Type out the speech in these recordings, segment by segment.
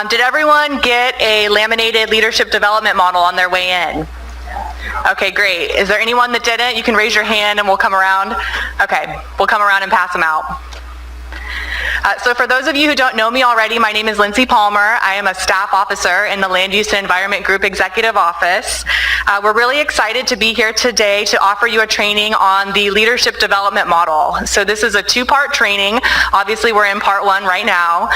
Did everyone get a laminated leadership development model on their way in? Okay, great. Is there anyone that didn't? You can raise your hand and we'll come around. Okay, we'll come around and pass them out. So for those of you who don't know me already, my name is Lindsay Palmer. I am a staff officer in the Land Use and Environment Group Executive Office. We're really excited to be here today to offer you a training on the leadership development model. So this is a two-part training. Obviously, we're in part one right now.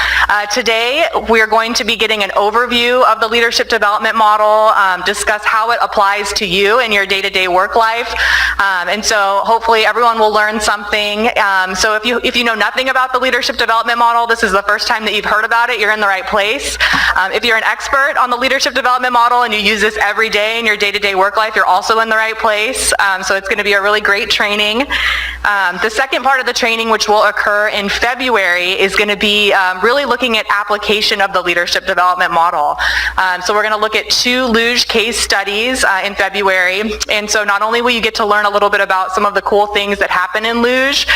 Today, we're going to be getting an overview of the leadership development model, discuss how it applies to you in your day-to-day work life. And so hopefully everyone will learn something. So if you know nothing about the leadership development model, this is the first time that you've heard about it, you're in the right place. If you're an expert on the leadership development model and you use this every day in your day-to-day work life, you're also in the right place. So it's going to be a really great training. The second part of the training, which will occur in February, is going to be really looking at application of the leadership development model. So we're going to look at 2 Luge case studies in February. And so not only will you get to learn a little bit about some of the cool things that happen in Luge,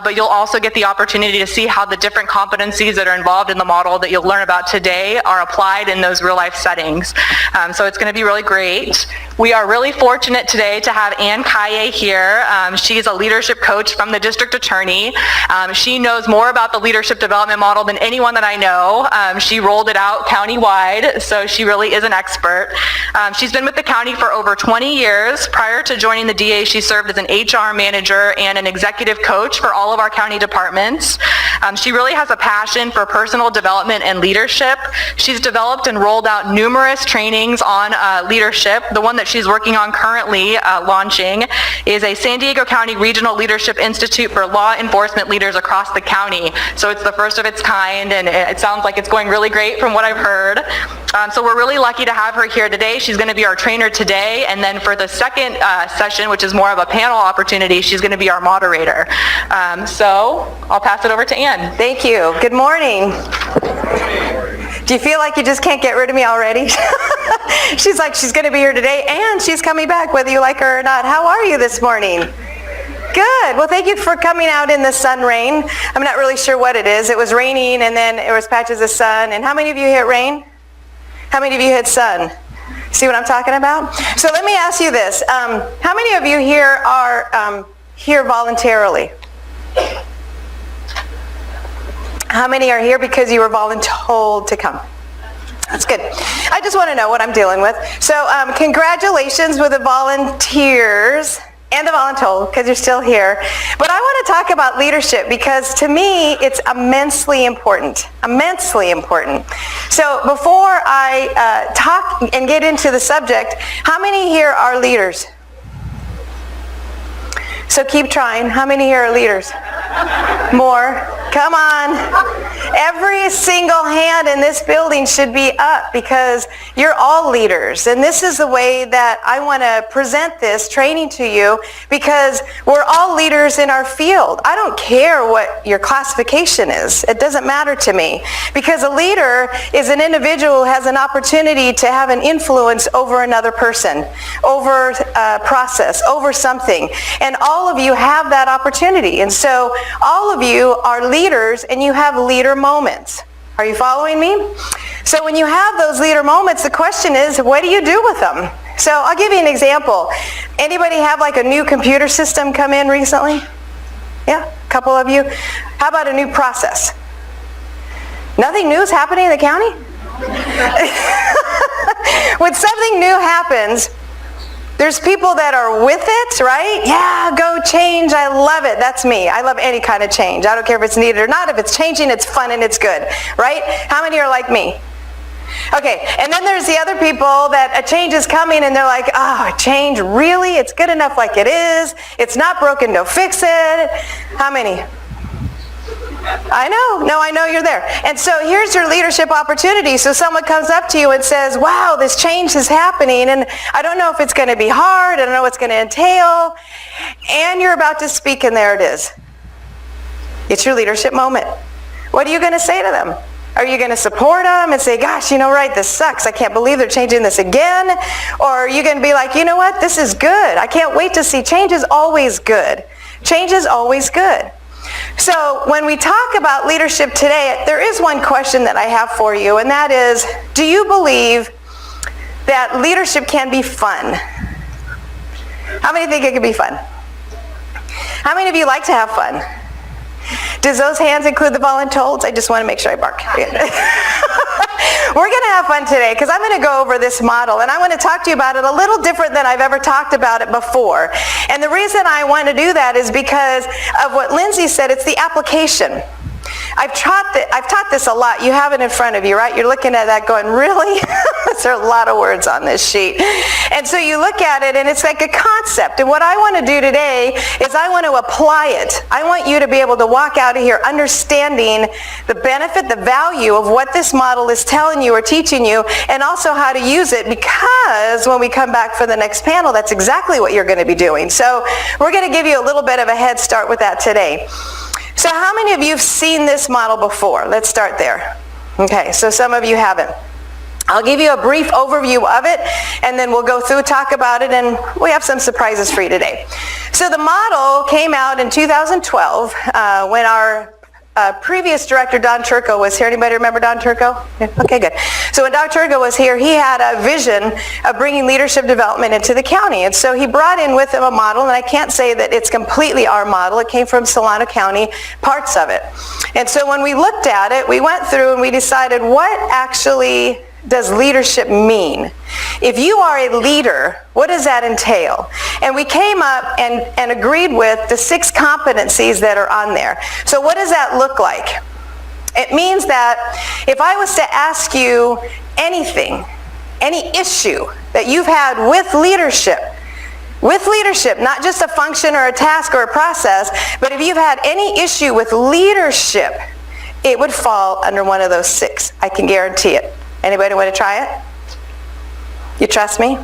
but you'll also get the opportunity to see how the different competencies that are involved in the model that you'll learn about today are applied in those real-life settings. So it's going to be really great. We are really fortunate today to have Ann Kaye here. She's a leadership coach from the district attorney. She knows more about the leadership development model than anyone that I know. She rolled it out countywide, so she really is an expert. She's been with the county for over 20 years. Prior to joining the DA, she served as an HR manager and an executive coach for all of our county departments. She really has a passion for personal development and leadership. She's developed and rolled out numerous trainings on leadership. The one that she's working on currently launching is a San Diego County Regional Leadership Institute for law enforcement leaders across the county. So it's the first of its kind, and it sounds like it's going really great from what I've heard. So we're really lucky to have her here today. She's going to be our trainer today, and then for the second session, which is more of a panel opportunity, she's going to be our moderator. So I'll pass it over to Ann. Thank you. Good morning. Do you feel like you just can't get rid of me already? She's like, she's going to be here today, and she's coming back whether you like her or not. How are you this morning? Good. Well, thank you for coming out in the sun rain. I'm not really sure what it is. It was raining, and then it was patches of sun. And how many of you hit rain? How many of you hit sun? See what I'm talking about? So let me ask you this. How many of you here are here voluntarily? How many are here because you were voluntold to come? That's good. I just want to know what I'm dealing with. So congratulations with the volunteers and the voluntold, because you're still here. But I want to talk about leadership because to me it's immensely important. Immensely important. So before I talk and get into the subject, how many here are leaders? So keep trying. How many here are leaders? More. Come on. Every single hand in this building should be up because you're all leaders. And this is the way that I want to present this training to you because we're all leaders in our field. I don't care what your classification is. It doesn't matter to me because a leader is an individual who has an opportunity to have an influence over another person, over a process, over something. And all of you have that opportunity. And so all of you are leaders and you have leader moments. Are you following me? So when you have those leader moments, the question is, what do you do with them? So I'll give you an example. Anybody have like a new computer system come in recently? Yeah, a couple of you. How about a new process? Nothing new is happening in the county? When something new happens, there's people that are with it, right? Yeah, go change. I love it. That's me. I love any kind of change. I don't care if it's needed or not. If it's changing, it's fun and it's good, right? How many are like me? Okay, and then there's the other people that a change is coming and they're like, oh, change, really? It's good enough like it is. It's not broken, don't fix it. How many? I know. No, I know you're there. And so here's your leadership opportunity. So someone comes up to you and says, wow, this change is happening, and I don't know if it's going to be hard. I don't know what it's going to entail. And you're about to speak, and there it is. It's your leadership moment. What are you going to say to them? Are you going to support them and say, gosh, you know, right, this sucks. I can't believe they're changing this again. Or are you going to be like, you know what, this is good. I can't wait to see. Change is always good. Change is always good. So when we talk about leadership today, there is one question that I have for you, and that is, do you believe that leadership can be fun? How many think it can be fun? How many of you like to have fun? Does those hands include the voluntold? I just want to make sure I bark. We're going to have fun today because I'm going to go over this model, and I want to talk to you about it a little different than I've ever talked about it before. And the reason I want to do that is because of what Lindsay said. It's the application. I've taught this a lot. You have it in front of you, right? You're looking at that going, really? There are a lot of words on this sheet. And so you look at it and it's like a concept. And what I want to do today is I want to apply it. I want you to be able to walk out of here understanding the benefit, the value of what this model is telling you or teaching you, and also how to use it, because when we come back for the next panel, that's exactly what you're going to be doing. So we're going to give you a little bit of a head start with that today. So how many of you have seen this model before? Let's start there. Okay, so some of you haven't. I'll give you a brief overview of it, and then we'll go through, talk about it, and we have some surprises for you today. So the model came out in 2012 when our previous director, Don Turco, was here. Anybody remember Don Turco? Yeah. Okay, good. So when Don Turco was here, he had a vision of bringing leadership development into the county. And so he brought in with him a model, and I can't say that it's completely our model. It came from Solano County, parts of it. And so when we looked at it, we went through and we decided, what actually does leadership mean? If you are a leader, what does that entail? And we came up and agreed with the 6 competencies that are on there. So what does that look like? It means that if I was to ask you anything, any issue that you've had with leadership, not just a function or a task or a process, but if you've had any issue with leadership, it would fall under one of those 6. I can guarantee it. Anybody want to try it? You trust me?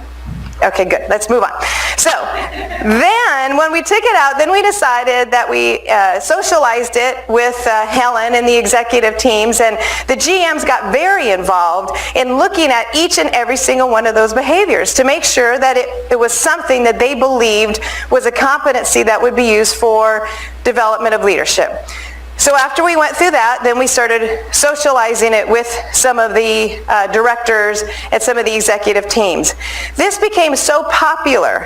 Okay, good. Let's move on. So then when we took it out, then we decided that we socialized it with Helen and the executive teams, and the GMs got very involved in looking at each and every single one of those behaviors to make sure that it was something that they believed was a competency that would be used for development of leadership. So after we went through that, then we started socializing it with some of the directors and some of the executive teams. This became so popular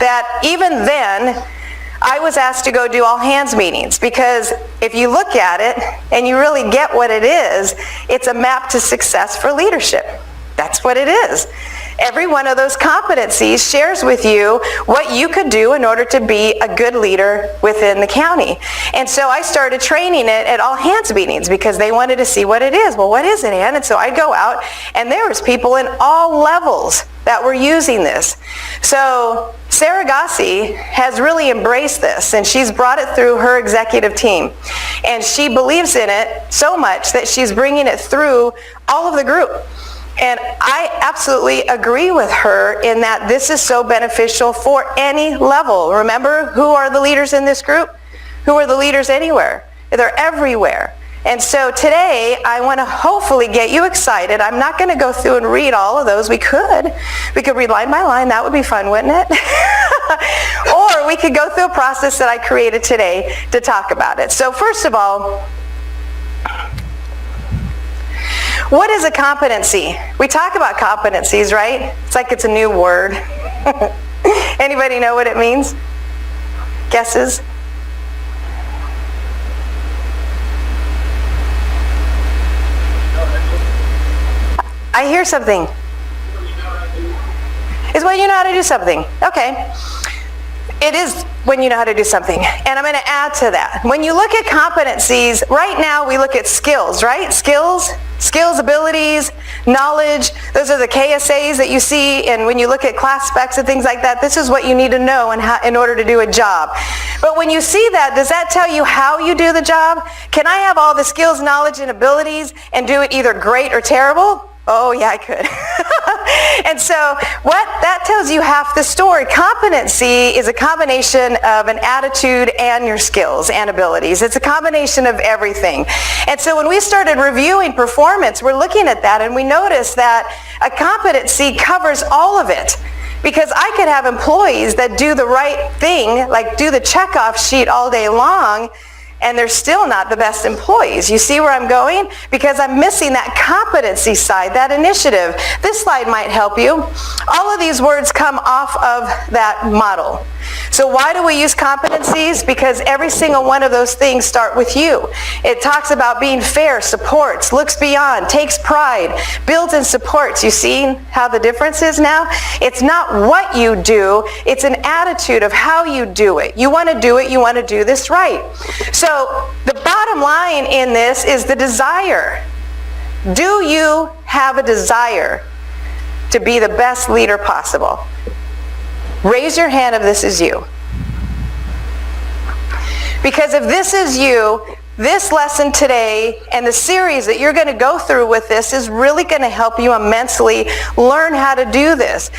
that even then, I was asked to go do all hands meetings, because if you look at it and you really get what it is, it's a map to success for leadership. That's what it is. Every one of those competencies shares with you what you could do in order to be a good leader within the county. And so I started training it at all hands meetings because they wanted to see what it is. Well, what is it, Ann? And so I'd go out, and there was people in all levels that were using this. So Sarah Gossi has really embraced this, and she's brought it through her executive team. And she believes in it so much that she's bringing it through all of the group. And I absolutely agree with her in that this is so beneficial for any level. Remember, who are the leaders in this group? Who are the leaders anywhere? They're everywhere. And so today, I want to hopefully get you excited. I'm not going to go through and read all of those. We could read line by line. That would be fun, wouldn't it? Or we could go through a process that I created today to talk about it. So first of all, what is a competency? We talk about competencies, right? It's like it's a new word. Anybody know what it means? Guesses? I hear something. It's when you know how to do something. Okay. It is when you know how to do something. And I'm going to add to that. When you look at competencies, right now we look at skills, right? Skills, abilities, knowledge. Those are the KSAs that you see. And when you look at class specs and things like that, this is what you need to know in order to do a job. But when you see that, does that tell you how you do the job? Can I have all the skills, knowledge, and abilities and do it either great or terrible? Oh, yeah, I could. And so what that tells you half the story. Competency is a combination of an attitude and your skills and abilities. It's a combination of everything. And so when we started reviewing performance, we're looking at that, and we noticed that a competency covers all of it. Because I could have employees that do the right thing, like do the checkoff sheet all day long, and they're still not the best employees. You see where I'm going? Because I'm missing that competency side, that initiative. This slide might help you. All of these words come off of that model. So why do we use competencies? Because every single one of those things start with you. It talks about being fair, supports, looks beyond, takes pride, builds and supports. You see how the difference is now? It's not what you do, it's an attitude of how you do it. You want to do it, you want to do this right. So the bottom line in this is the desire. Do you have a desire to be the best leader possible? Raise your hand if this is you. Because if this is you, this lesson today and the series that you're going to go through with this is really going to help you immensely learn how to do this.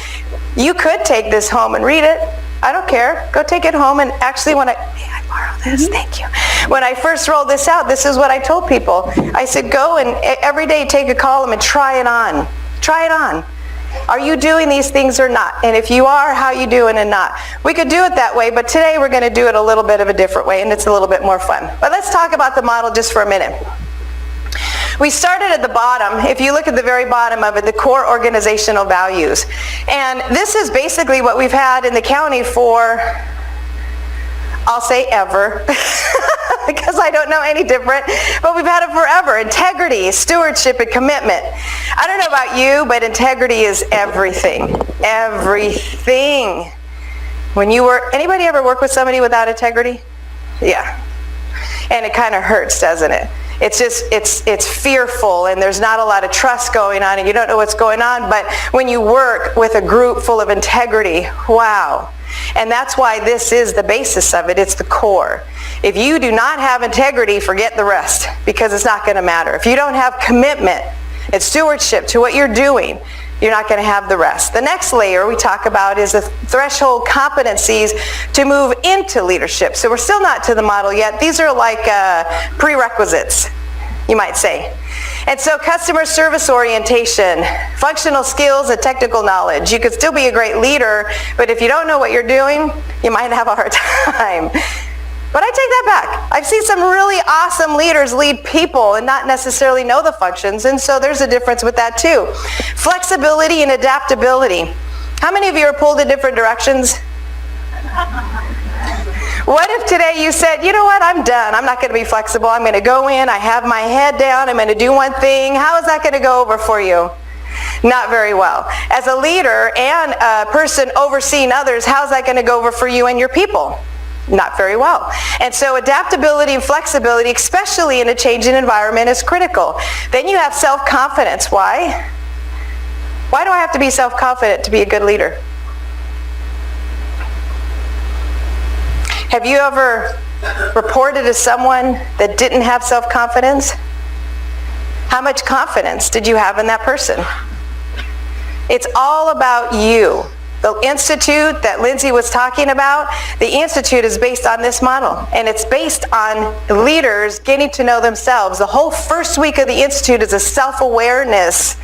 You could take this home and read it. I don't care. Go take it home. And actually may I borrow this? Thank you. When I first rolled this out, this is what I told people. I said, go and every day take a column and try it on. Try it on. Are you doing these things or not? And if you are, how are you doing and not? We could do it that way, but today we're going to do it a little bit of a different way, and it's a little bit more fun. But let's talk about the model just for a minute. We started at the bottom. If you look at the very bottom of it, the core organizational values. And this is basically what we've had in the county for, I'll say ever, because I don't know any different, but we've had it forever. Integrity, stewardship, and commitment. I don't know about you, but integrity is everything. Everything. Anybody ever work with somebody without integrity? Yeah. And it kind of hurts, doesn't it? It's fearful, and there's not a lot of trust going on, and you don't know what's going on, but when you work with a group full of integrity, wow. And that's why this is the basis of it. It's the core. If you do not have integrity, forget the rest, because it's not going to matter. If you don't have commitment and stewardship to what you're doing, you're not going to have the rest. The next layer we talk about is the threshold competencies to move into leadership. So we're still not to the model yet. These are like prerequisites, you might say. And so customer service orientation, functional skills, and technical knowledge. You could still be a great leader, but if you don't know what you're doing, you might have a hard time. But I take that back. I've seen some really awesome leaders lead people and not necessarily know the functions, and so there's a difference with that too. Flexibility and adaptability. How many of you are pulled in different directions? What if today you said, you know what, I'm done. I'm not going to be flexible. I'm going to go in. I have my head down. I'm going to do one thing. How is that going to go over for you? Not very well. As a leader and a person overseeing others, how's that going to go over for you and your people? Not very well. And so adaptability and flexibility, especially in a changing environment, is critical. Then you have self-confidence. Why? Why do I have to be self-confident to be a good leader? Have you ever reported to someone that didn't have self-confidence? How much confidence did you have in that person? It's all about you. The institute that Lindsay was talking about, the institute is based on this model, and it's based on leaders getting to know themselves. The whole first week of the institute is a self-awareness,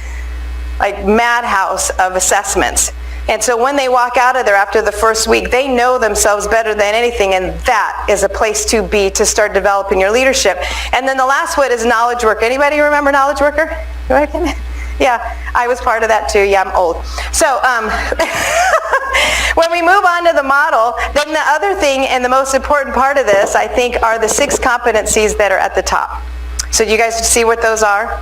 like madhouse of assessments. And so when they walk out of there after the first week, they know themselves better than anything, and that is a place to be to start developing your leadership. And then the last one is knowledge worker. Anybody remember knowledge worker? Yeah, I was part of that too. Yeah, I'm old. So when we move on to the model, then the other thing and the most important part of this, I think, are the 6 competencies that are at the top. So do you guys see what those are?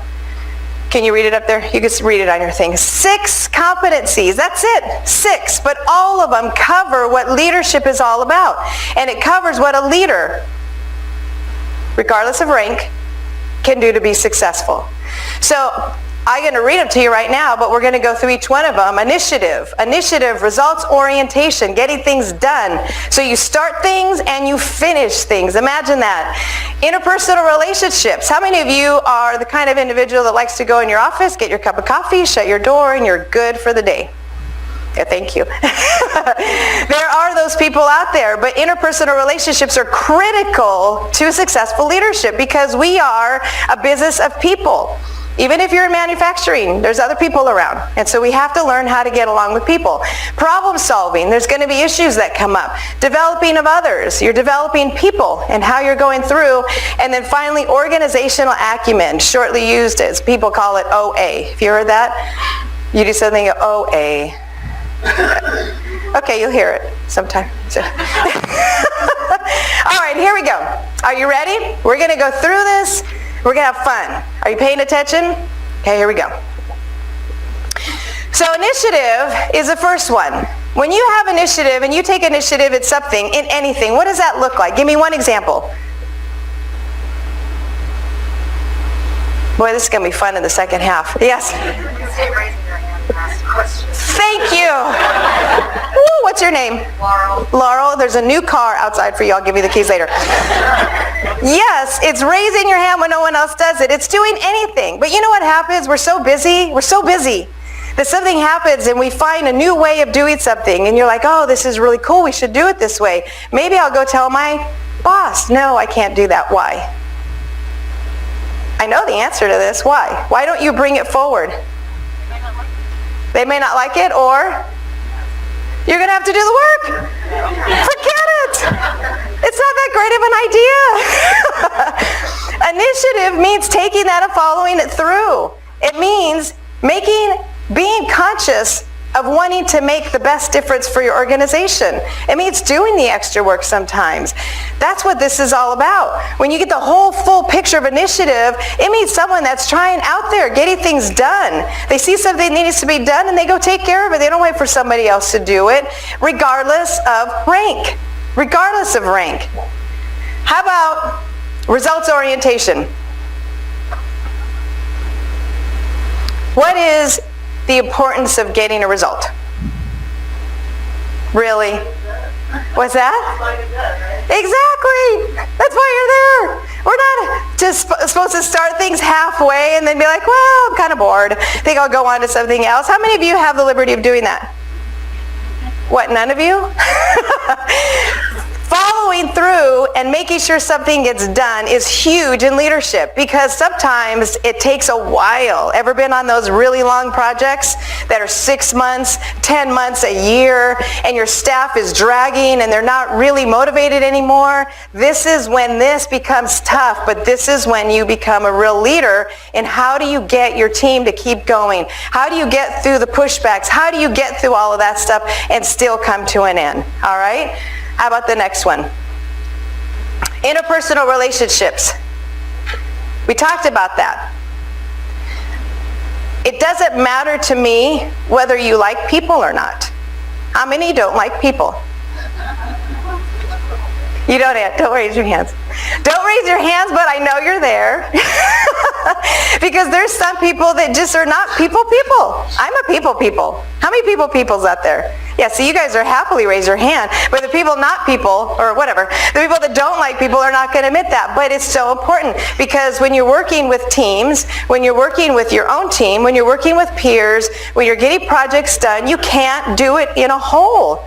Can you read it up there? You can read it on your thing. 6 competencies. That's it. 6. But all of them cover what leadership is all about. And it covers what a leader, regardless of rank, can do to be successful. So I'm going to read them to you right now, but we're going to go through each one of them. Initiative, results orientation, getting things done. So you start things and you finish things. Imagine that. Interpersonal relationships. How many of you are the kind of individual that likes to go in your office, get your cup of coffee, shut your door, and you're good for the day? Yeah, thank you. There are those people out there, but interpersonal relationships are critical to successful leadership because we are a business of people. Even if you're in manufacturing, there's other people around. And so we have to learn how to get along with people. Problem solving, there's going to be issues that come up. Developing of others, you're developing people and how you're going through. And then finally, organizational acumen, shortly used as people call it OA. Have you heard that? You do something OA. Okay, you'll hear it sometime. All right, here we go. Are you ready? We're going to go through this. We're going to have fun. Are you paying attention? Okay, here we go. So initiative is the first one. When you have initiative and you take initiative at something, in anything, what does that look like? Give me one example. Boy, this is going to be fun in the second half. Yes? Thank you. Ooh, what's your name? Laurel. Laurel, there's a new car outside for you. I'll give you the keys later. Yes, it's raising your hand when no one else does it. It's doing anything. But you know what happens? We're so busy that something happens and we find a new way of doing something. And you're like, oh, this is really cool. We should do it this way. Maybe I'll go tell my boss. No, I can't do that. Why? I know the answer to this. Why? Why don't you bring it forward? They may not like it, or you're going to have to do the work. Forget it. It's not that great of an idea. Initiative means taking that and following it through. It means being conscious of wanting to make the best difference for your organization. It means doing the extra work sometimes. That's what this is all about. When you get the whole full picture of initiative, it means someone that's trying out there, getting things done. They see something that needs to be done and they go take care of it. They don't wait for somebody else to do it, regardless of rank. Regardless of rank. How about results orientation? What is the importance of getting a result? Really? What's that? Exactly. That's why you're there. We're not just supposed to start things halfway and then be like, well, I'm kind of bored. I think I'll go on to something else. How many of you have the liberty of doing that? What, none of you? Following through and making sure something gets done is huge in leadership because sometimes it takes a while. Ever been on those really long projects that are 6 months, 10 months, a year, and your staff is dragging and they're not really motivated anymore? This is when this becomes tough, but this is when you become a real leader in how do you get your team to keep going? How do you get through the pushbacks? How do you get through all of that stuff and still come to an end? All right? How about the next one? Interpersonal relationships. We talked about that. It doesn't matter to me whether you like people or not. How many don't like people? You don't raise your hands. Don't raise your hands, but I know you're there. Because there's some people that just are not people. I'm a people. How many peoples out there? Yeah, so you guys are happily raise your hand, but the people not people, or whatever, the people that don't like people are not going to admit that. But it's so important because when you're working with teams, when you're working with your own team, when you're working with peers, when you're getting projects done, you can't do it in a whole.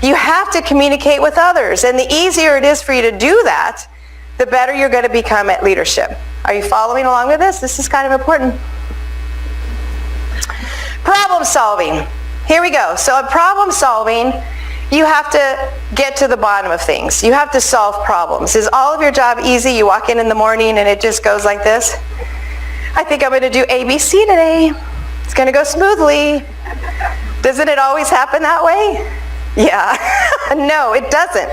You have to communicate with others. And the easier it is for you to do that, the better you're going to become at leadership. Are you following along with this? This is kind of important. Problem solving. Here we go. So in problem solving, you have to get to the bottom of things. You have to solve problems. Is all of your job easy? You walk in the morning and it just goes like this? I think I'm going to do ABC today. It's going to go smoothly. Doesn't it always happen that way? Yeah. No, it doesn't.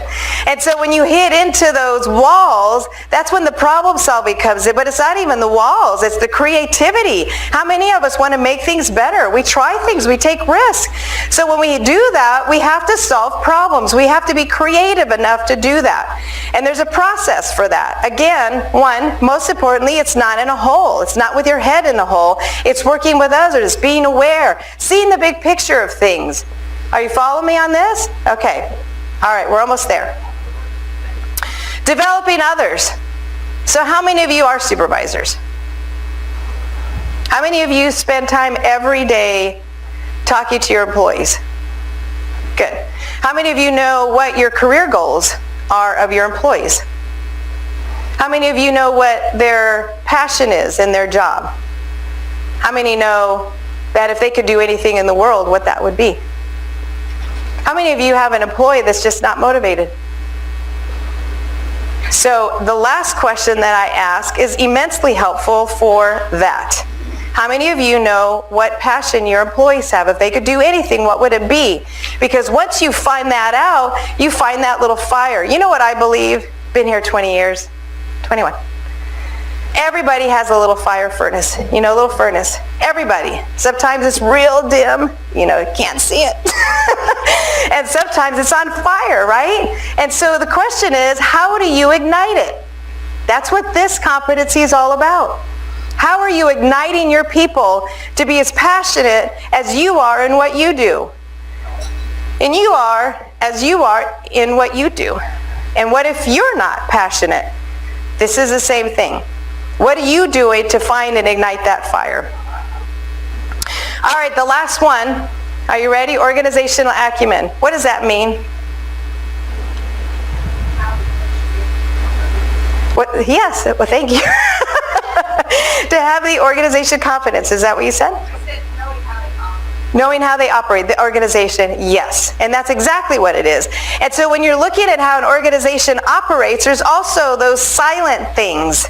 And so when you hit into those walls, that's when the problem solving comes in. But it's not even the walls, it's the creativity. How many of us want to make things better? We try things, we take risks. So when we do that, we have to solve problems. We have to be creative enough to do that. And there's a process for that. Again, one, most importantly, it's not in a hole. It's not with your head in a hole. It's working with others, being aware, seeing the big picture of things. Are you following me on this? Okay. All right, we're almost there. Developing others. So how many of you are supervisors? How many of you spend time every day talking to your employees? Good. How many of you know what your career goals are of your employees? How many of you know what their passion is in their job? How many know that if they could do anything in the world, what that would be? How many of you have an employee that's just not motivated? So the last question that I ask is immensely helpful for that. How many of you know what passion your employees have? If they could do anything, what would it be? Because once you find that out, you find that little fire. You know what I believe? Been here 20 years, 21. Everybody has a little fire furnace, a little furnace. Everybody. Sometimes it's real dim, you can't see it. And sometimes it's on fire, right? And so the question is, how do you ignite it? That's what this competency is all about. How are you igniting your people to be as passionate as you are in what you do? And you are as you are in what you do. And what if you're not passionate? This is the same thing. What are you doing to find and ignite that fire? All right, the last one. Are you ready? Organizational acumen. What does that mean? What? Yes, well, thank you. To have the organization competence, is that what you said? Knowing how they operate, the organization, yes. And that's exactly what it is. And so when you're looking at how an organization operates, there's also those silent things,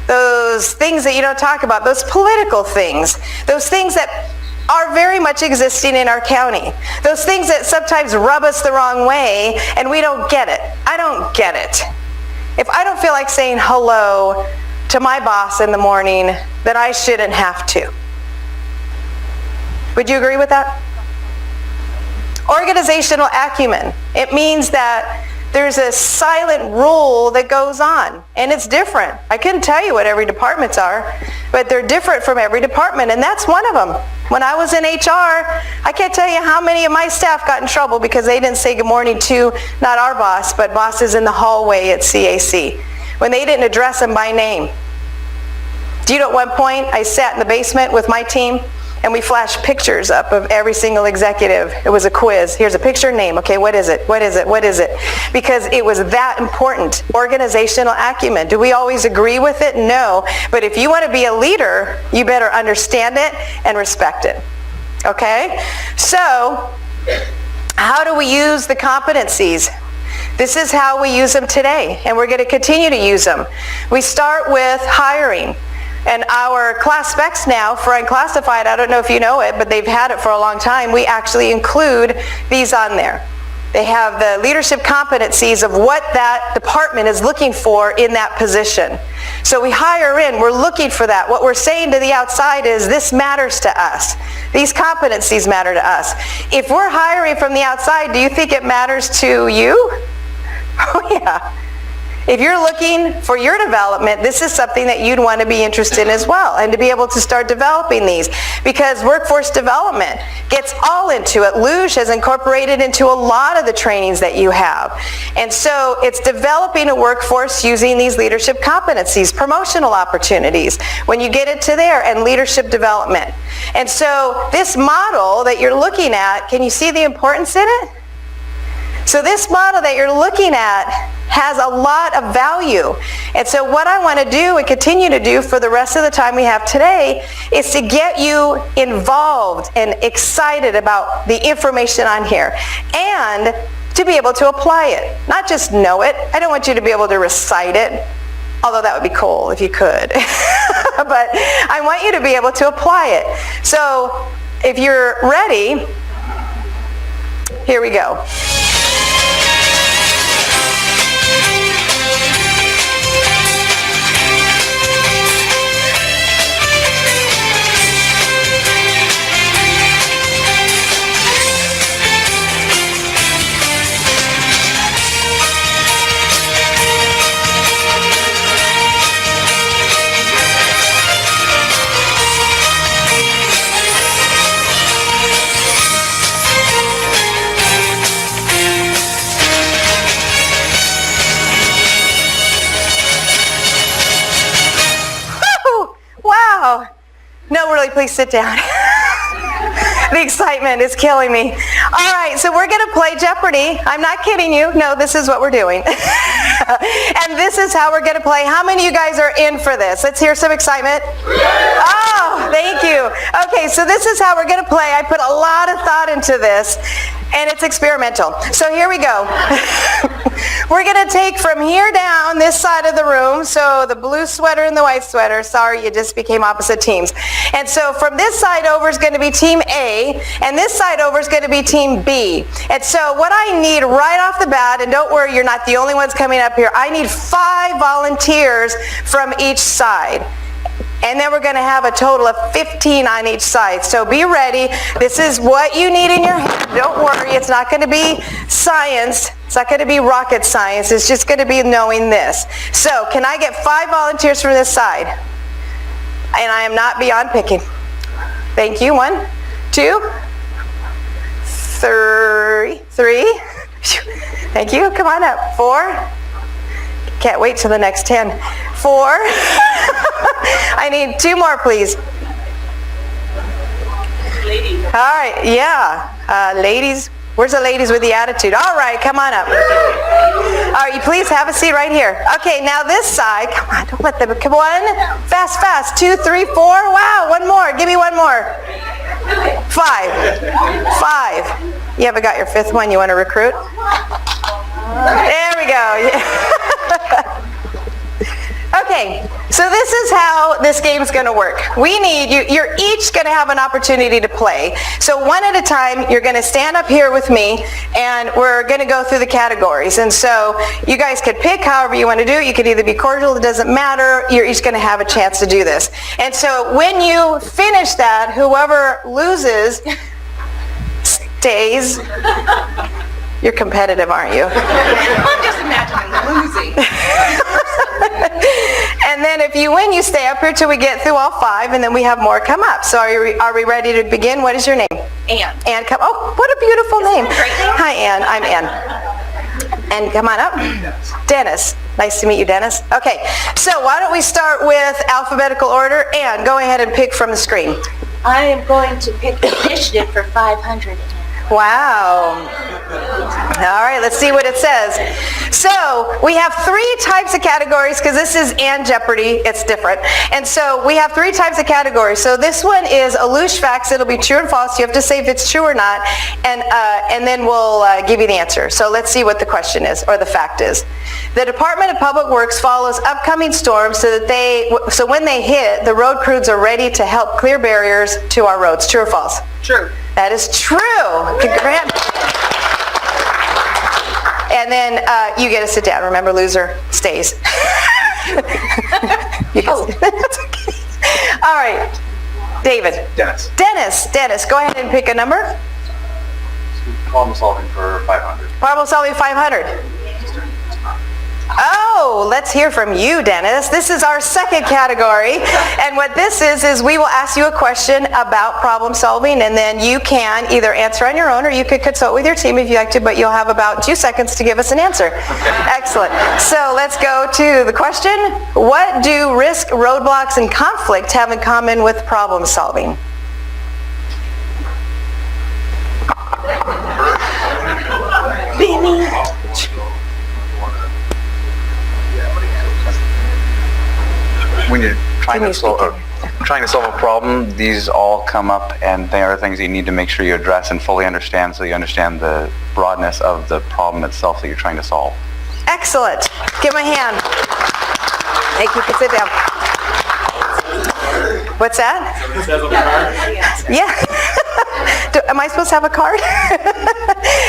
those things that you don't talk about, those political things, those things that are very much existing in our county. Those things that sometimes rub us the wrong way and we don't get it. I don't get it. If I don't feel like saying hello to my boss in the morning, then I shouldn't have to. Would you agree with that? Organizational acumen. It means that there's a silent rule that goes on, and it's different. I couldn't tell you what every departments are, but they're different from every department, and that's one of them. When I was in HR, I can't tell you how many of my staff got in trouble because they didn't say good morning to, not our boss, but bosses in the hallway at CAC, when they didn't address them by name. Do you know at one point I sat in the basement with my team and we flashed pictures up of every single executive. It was a quiz. Here's a picture, name. Okay, what is it? What is it? What is it? Because it was that important. Organizational acumen. Do we always agree with it? No. But if you want to be a leader, you better understand it and respect it. Okay? So, how do we use the competencies? This is how we use them today, and we're going to continue to use them. We start with hiring. And our class specs now for unclassified, I don't know if you know it, but they've had it for a long time, we actually include these on there. They have the leadership competencies of what that department is looking for in that position. So we hire in, we're looking for that. What we're saying to the outside is this matters to us. These competencies matter to us. If we're hiring from the outside, do you think it matters to you? Oh yeah. If you're looking for your development, this is something that you'd want to be interested in as well, and to be able to start developing these, because workforce development gets all into it. Luge has incorporated into a lot of the trainings that you have. And so it's developing a workforce using these leadership competencies, promotional opportunities, when you get into there, and leadership development. And so this model that you're looking at, can you see the importance in it? So this model that you're looking at has a lot of value. And so what I want to do and continue to do for the rest of the time we have today is to get you involved and excited about the information on here, and to be able to apply it. Not just know it. I don't want you to be able to recite it, although that would be cool if you could. But I want you to be able to apply it. So if you're ready, here we go. Wow. No, really, please sit down. The excitement is killing me. All right, so we're going to play Jeopardy. I'm not kidding you. No, this is what we're doing. And this is how we're going to play. How many of you guys are in for this? Let's hear some excitement. Oh, thank you. Okay, so this is how we're going to play. I put a lot of thought into this, and it's experimental. So here we go. We're going to take from here down this side of the room, so the blue sweater and the white sweater. Sorry, you just became opposite teams. And so from this side over is going to be Team A, and this side over is going to be Team B. And so what I need right off the bat, and don't worry, you're not the only ones coming up here, I need 5 volunteers from each side. And then we're going to have a total of 15 on each side. So be ready. This is what you need in your hand. Don't worry, it's not going to be science. It's not going to be rocket science. It's just going to be knowing this. So can I get 5 volunteers from this side? And I am not beyond picking. Thank you. 1, 2, 3. Thank you. Come on up. 4. Can't wait till the next 10. 4. I need 2 more, please. Ladies. All right, yeah. Ladies, where's the ladies with the attitude? All right, come on up. All right, you please have a seat right here. Okay, now this side. Come on, don't let them. Come on. Fast, fast. 2, 3, 4. Wow, 1 more. Give me 1 more. 5. You haven't got your 5th one. You want to recruit? There we go. Okay, so this is how this game is going to work. We need you, you're each going to have an opportunity to play. So one at a time, you're going to stand up here with me, and we're going to go through the categories. And so you guys could pick however you want to do it. You could either be cordial, it doesn't matter. You're each going to have a chance to do this. And so when you finish that, whoever loses stays. You're competitive, aren't you? I'm just imagining losing. And then if you win, you stay up here till we get through all 5, and then we have more come up. So are we ready to begin? What is your name? Ann. Ann, come. Oh, what a beautiful name. Great name. Hi, Ann. I'm Ann. And come on up. Dennis. Nice to meet you, Dennis. Okay, so why don't we start with alphabetical order? Ann, go ahead and pick from the screen. I am going to pick the initiative for 500. Wow. All right, let's see what it says. So we have 3 types of categories, because this is and Jeopardy, it's different. And so we have 3 types of categories. So this one is Aloosh facts. It'll be true and false. You have to say if it's true or not, and then we'll give you the answer. So let's see what the question is, or the fact is. The Department of Public Works follows upcoming storms so when they hit, the road crews are ready to help clear barriers to our roads. True or false? True. That is true. Congrats. And then you get to sit down. Remember, loser stays. That's okay. All right. David. Dennis, go ahead and pick a number. Problem solving for 500. Problem solving 500. Oh, let's hear from you, Dennis. This is our second category. And what this is we will ask you a question about problem solving, and then you can either answer on your own, or you could consult with your team if you like to, but you'll have about 2 seconds to give us an answer. Excellent. So let's go to the question. What do risk, roadblocks, and conflict have in common with problem solving? When you're trying to solve a problem, these all come up, and they are things that you need to make sure you address and fully understand, so you understand the broadness of the problem itself that you're trying to solve. Excellent. Give him a hand. Thank you. You can sit down. What's that? Yeah. Am I supposed to have a card?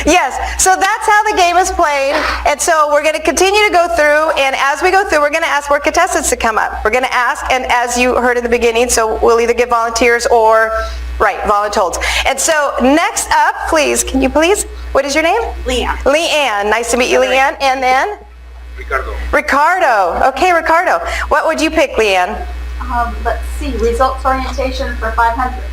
Yes. So that's how the game is played. And so we're going to continue to go through. And as we go through, we're going to ask more contestants to come up. We're going to ask, and as you heard in the beginning, so we'll either get volunteers or, right, volunteers. And so next up, please, can you please, what is your name? Leanne. Leanne. Nice to meet you, Leanne. And then? Ricardo. Okay, Ricardo. What would you pick, Leanne? Let's see, results orientation for 500.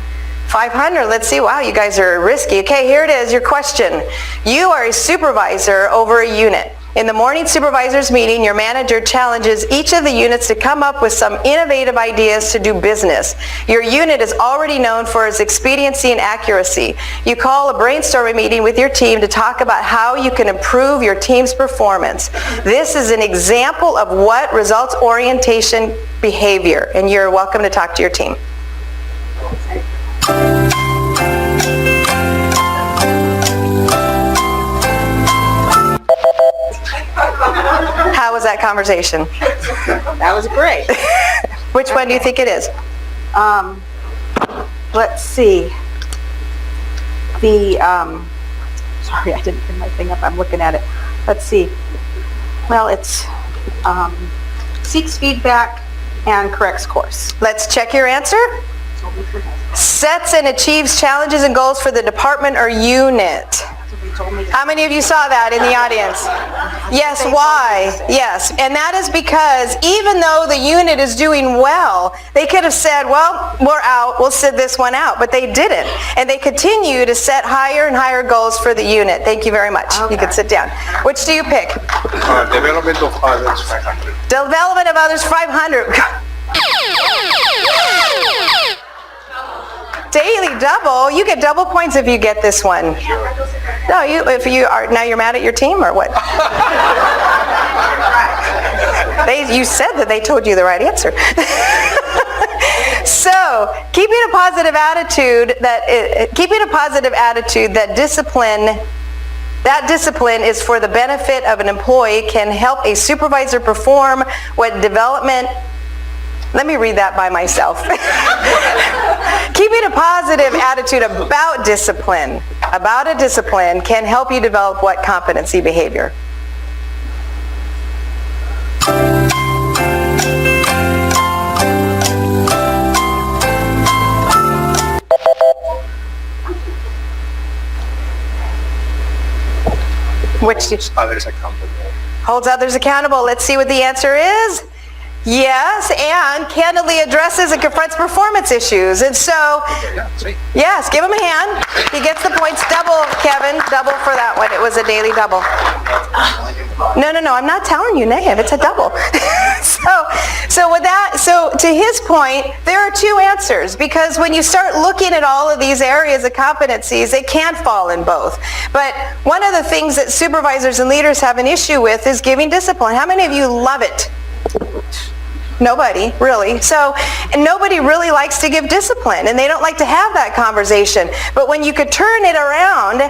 500. Let's see. Wow, you guys are risky. Okay, here it is, your question. You are a supervisor over a unit. In the morning supervisors meeting, your manager challenges each of the units to come up with some innovative ideas to do business. Your unit is already known for its expediency and accuracy. You call a brainstorming meeting with your team to talk about how you can improve your team's performance. This is an example of what results orientation behavior, and you're welcome to talk to your team. How was that conversation? That was great. Which one do you think it is? Let's see. Sorry, I didn't put my thing up. I'm looking at it. Let's see. Well, it's seeks feedback and corrects course. Let's check your answer. Sets and achieves challenges and goals for the department or unit. How many of you saw that in the audience? Yes, why? Yes, and that is because even though the unit is doing well, they could have said, well, we're out, we'll sit this one out, but they didn't. And they continue to set higher and higher goals for the unit. Thank you very much. You can sit down. Which do you pick? Development of others 500. Development of others 500. Daily double. You get double points if you get this one. No, if you are now you're mad at your team or what? You said that they told you the right answer. So, keeping a positive attitude that discipline is for the benefit of an employee can help a supervisor perform what development. Let me read that by myself. Keeping a positive attitude about a discipline can help you develop what competency behavior? Which Others accountable. holds others accountable. Let's see what the answer is. Yes, and candidly addresses and confronts performance issues. And so, Yeah, sweet. yes, give him a hand. He gets the points. Double, Kevin. Double for that one. It was a daily double. No, I'm not telling you negative. It's a double. So to his point, there are two answers, because when you start looking at all of these areas of competencies, they can fall in both. But one of the things that supervisors and leaders have an issue with is giving discipline. How many of you love it? Nobody, really. So nobody really likes to give discipline, and they don't like to have that conversation. But when you could turn it around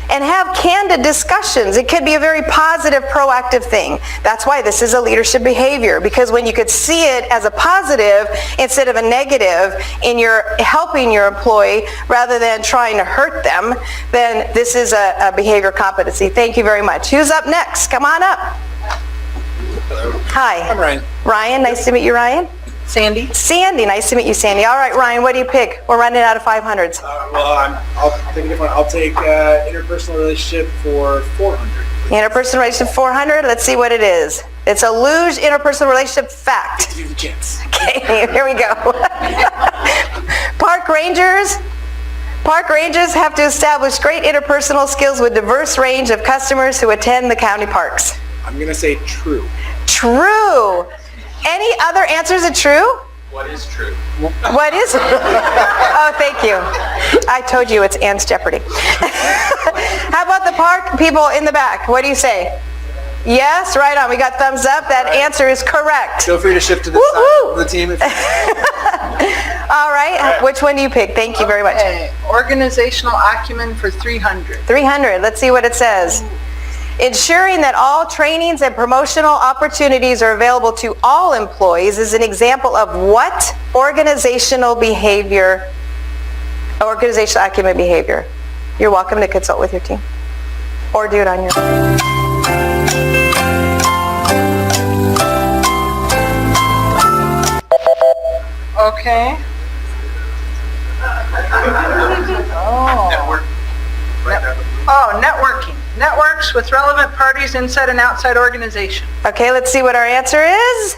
and have candid discussions, it could be a very positive, proactive thing. That's why this is a leadership behavior, because when you could see it as a positive instead of a negative in your helping your employee rather than trying to hurt them, then this is a behavior competency. Thank you very much. Who's up next? Come on up. Hi. I'm Ryan. Ryan, nice to meet you, Ryan. Sandy? Sandy, nice to meet you, Sandy. All right, Ryan, what do you pick? We're running out of 500s. I'll take a different one. I'll take interpersonal relationship for 400. Interpersonal relationship 400, let's see what it is. It's a luge interpersonal relationship fact. Give you the chance. Okay, here we go. Park rangers have to establish great interpersonal skills with diverse range of customers who attend the county parks. I'm going to say true. True. Any other answers are true? What is true? What is it? Oh, thank you. I told you it's Ann's Jeopardy. How about the park people in the back? What do you say? Yes, right on. We got thumbs up. That answer is correct. Feel free to shift to this Woo-hoo. side of the team. All right. Which one do you pick? Thank you very much. Okay. Organizational acumen for 300. 300. Let's see what it says. Ensuring that all trainings and promotional opportunities are available to all employees is an example of what organizational behavior, organizational acumen behavior. You're welcome to consult with your team or do it on your own. Okay. Network. Networking. Networks with relevant parties inside and outside organization. Okay, let's see what our answer is.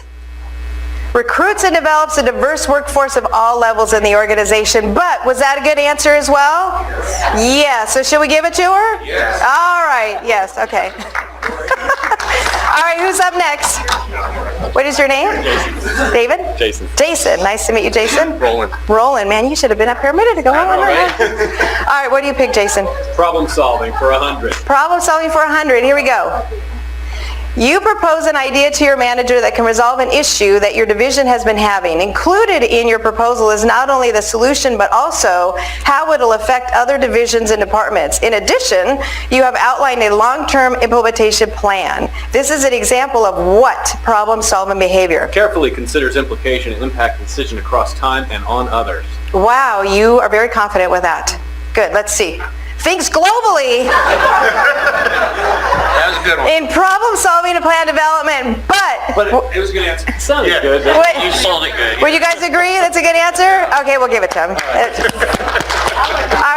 Recruits and develops a diverse workforce of all levels in the organization. But was that a good answer as well? Yes. So should we give it to her? Yes. All right. Yes. Okay. All right, who's up next? What is your name? David? Jason. Jason, nice to meet you, Jason. Roland. Roland, man, you should have been up here a minute ago. All right, what do you pick, Jason? Problem solving for 100. Problem solving for 100. Here we go. You propose an idea to your manager that can resolve an issue that your division has been having. Included in your proposal is not only the solution, but also how it will affect other divisions and departments. In addition, you have outlined a long-term implementation plan. This is an example of what problem-solving behavior? Carefully considers implication and impact decision across time and on others. Wow, you are very confident with that. Good, let's see. Thinks globally That was a good one. in problem-solving and plan development, But it was a good answer. It sounded good. What- You sold it good. Would you guys agree that's a good answer? Okay, we'll give it to him. All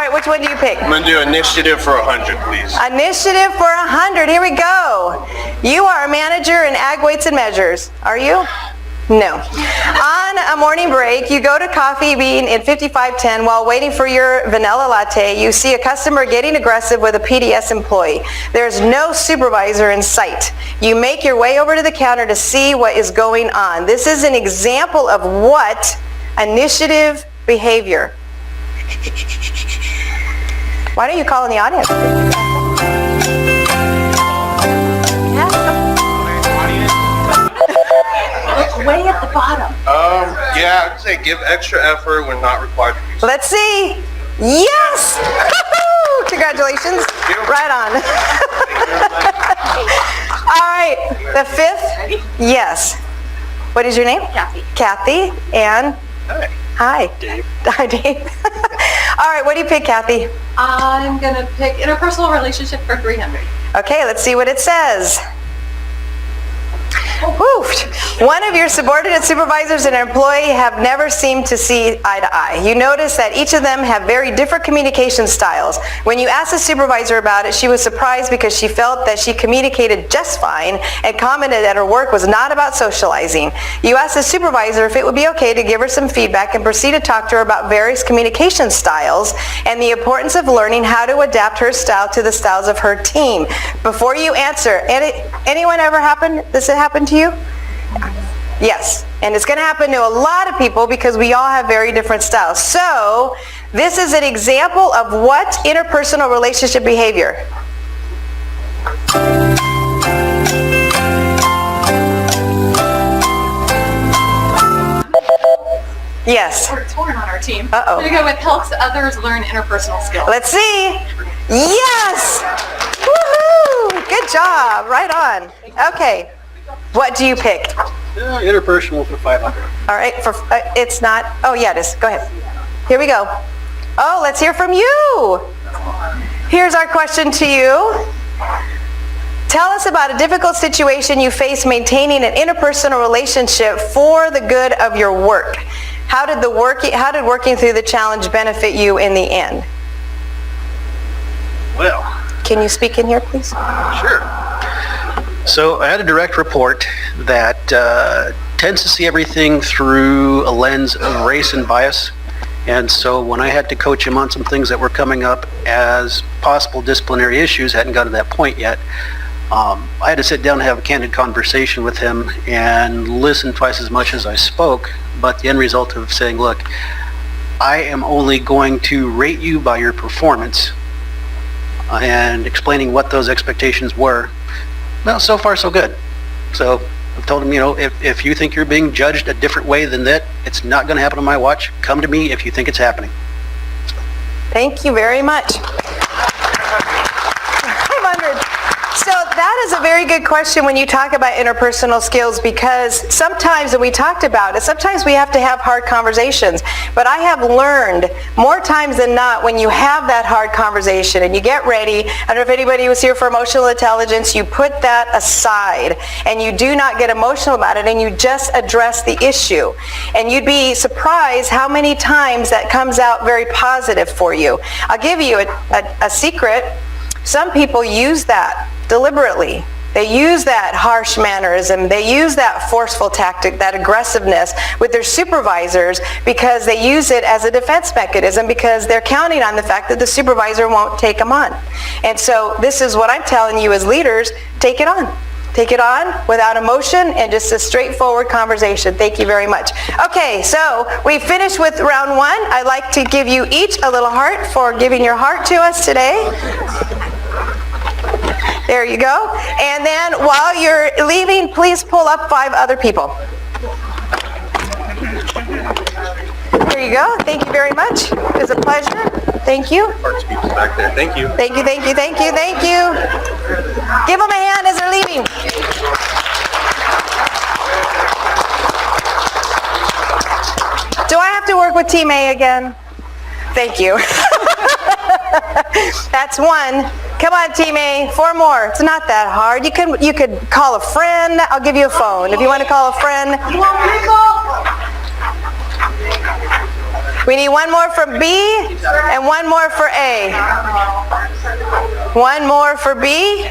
right, which one do you pick? I'm gonna do initiative for 100, please. Initiative for 100. Here we go. You are a manager in Ag Weights and Measures. Are you? No. On a morning break, you go to Coffee Bean in 5510 while waiting for your vanilla latte. You see a customer getting aggressive with a PDS employee. There's no supervisor in sight. You make your way over to the counter to see what is going on. This is an example of what initiative behavior. Why don't you call in the audience? Way at the bottom. Yeah, I'd say give extra effort when not required to use. Let's see. Yes! Woo-hoo! Congratulations. Right on. All right. The fifth? Yes. What is your name? Kathy. Kathy. And? Hi. Dave. Hi, Dave. All right. What do you pick, Kathy? I'm going to pick interpersonal relationship for 300. Okay, let's see what it says. Woofed. One of your subordinate supervisors and an employee have never seemed to see eye to eye. You notice that each of them have very different communication styles. When you asked the supervisor about it, she was surprised because she felt that she communicated just fine and commented that her work was not about socializing. You asked the supervisor if it would be okay to give her some feedback and proceed to talk to her about various communication styles and the importance of learning how to adapt her style to the styles of her team. Before you answer, anyone ever this happened to you? Yes, and it's going to happen to a lot of people because we all have very different styles. So, this is an example of what interpersonal relationship behavior? Yes. We're torn on our team. Uh-oh. I'm going to go with helps others learn interpersonal skills. Let's see. Yes! Woohoo! Good job. Right on. Okay. What do you pick? Interpersonal for 500. All right. It's not. Oh, yeah, it is. Go ahead. Here we go. Oh, let's hear from you. Here's our question to you. Tell us about a difficult situation you face maintaining an interpersonal relationship for the good of your work. How did working through the challenge benefit you in the end? Well, Can you speak in here, please? sure. So I had a direct report that tends to see everything through a lens of race and bias. And so when I had to coach him on some things that were coming up as possible disciplinary issues, hadn't gotten to that point yet, I had to sit down and have a candid conversation with him and listen twice as much as I spoke. But the end result of saying, look, I am only going to rate you by your performance, and explaining what those expectations were. Well, so far so good. So I've told him, if you think you're being judged a different way than that, it's not going to happen on my watch. Come to me if you think it's happening. Thank you very much. 500. So that is a very good question when you talk about interpersonal skills, because sometimes, and we talked about it, sometimes we have to have hard conversations. But I have learned more times than not, when you have that hard conversation and you get ready, I don't know if anybody was here for emotional intelligence, you put that aside and you do not get emotional about it and you just address the issue. And you'd be surprised how many times that comes out very positive for you. I'll give you a secret. Some people use that deliberately. They use that harsh mannerism. They use that forceful tactic, that aggressiveness with their supervisors, because they use it as a defense mechanism, because they're counting on the fact that the supervisor won't take them on. And so this is what I'm telling you as leaders, take it on. Take it on without emotion and just a straightforward conversation. Thank you very much. Okay, so we finished with round 1. I'd like to give you each a little heart for giving your heart to us today. There you go. And then while you're leaving, please pull up 5 other people. There you go. Thank you very much. It was a pleasure. Thank you. Back there. Thank you. Thank you, thank you, thank you, thank you. Give them a hand as they're leaving. Do I have to work with Team A again? Thank you. That's 1. Come on, Team A. 4 more. It's not that hard. You could call a friend. I'll give you a phone if you want to call a friend. We need 1 more from B and 1 more for A. 1 more for B.